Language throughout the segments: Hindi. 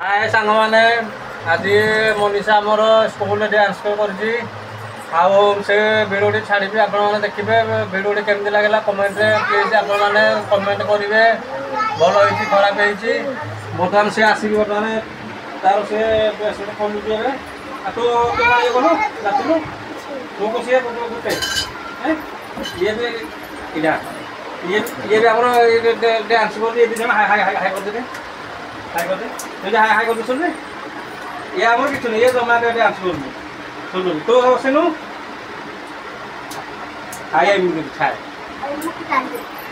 हाय सांग मैंने आज मनीषा आमर स्कूल डांस कर से भिडियो छाड़ी आप देखिए भिडियो केमती लगे कमेंट प्लीज आप कमेंट करेंगे भल हो खराब हो बर्तमान सी आसिक बर्तमान तार से खोलुचे तू कलु नाचलु तू को सी गोटे ये भी आम डांस कर हाय हाय हाय हाय कर हाय कर दे हाय कर सुन ये आम कि ये जमा डांस कर सुन तो सेनु हाय छाए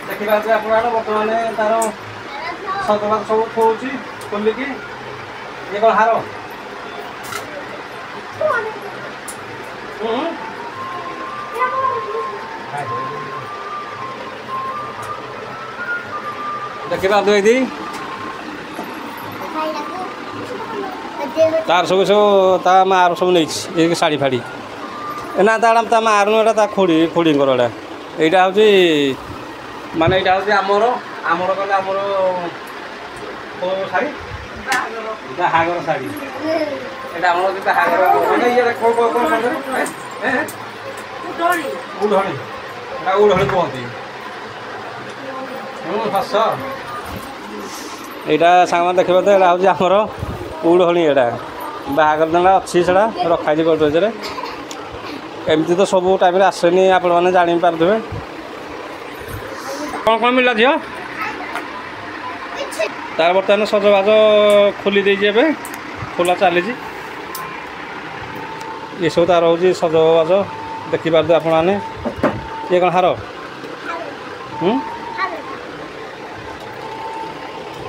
देखा आप बर्तमान तार सजबाज सब खोलुची खोलिकी ये कौन हार देखा दीदी तार सब सब ता मार सब नहीं शाड़ी फाड़ी ना ता मार नुटा खोड़ी खोड़ी यहाँ हूँ माने यहाँ हूँ आमर आमर कले आमर शाड़ी बाहागर शाड़ी यहाँ आम बाहागर माने ये उड़हणी उड़हणी कहती हस यहाँ सांग देखा तो यहाँ हूँ आमर उड़हणी यहाँ बाहागर दिन अच्छी से रखाई गोदरेज एमती तो सब टाइम आसेनी आपण मैंने जापारे कौन कौन मिला झील तार बर्तमान सजबाज खोली देजे खोला चली ये सब तार हूँ सजबाज देखिपारे आप ये कौन हार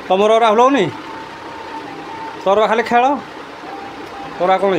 तुम राहुल होनी तोर खाली खेल तोरा कौन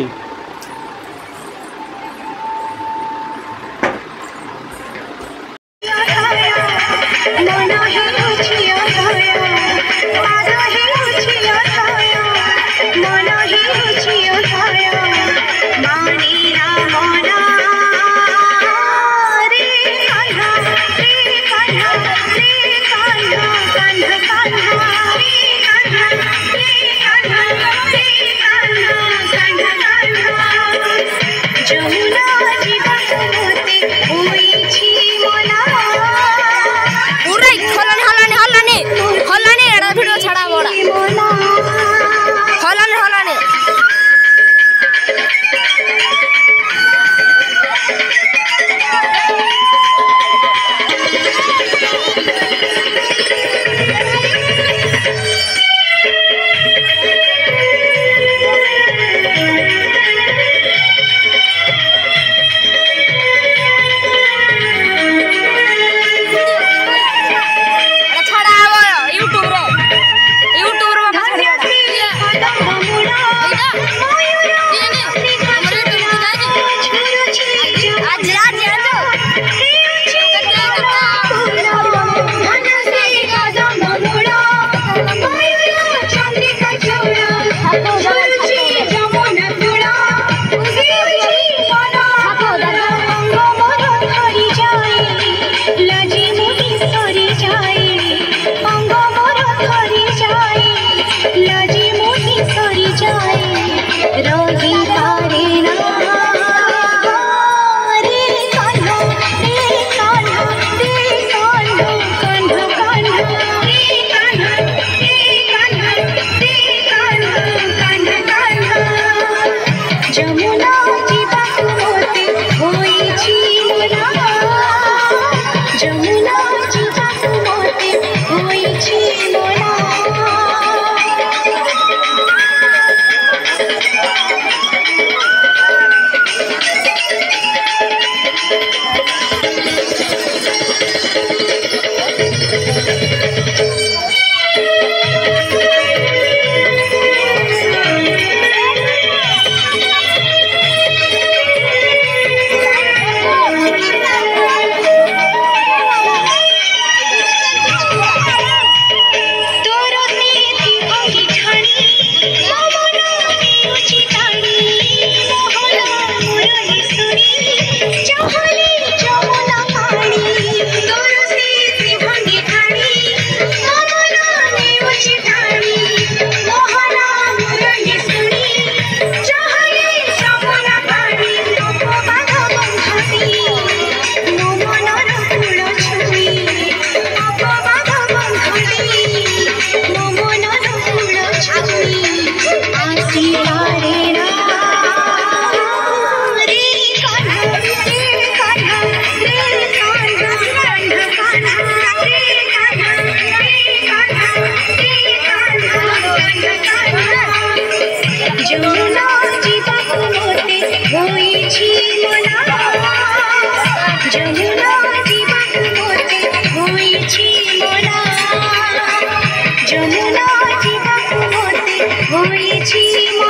ଅଛି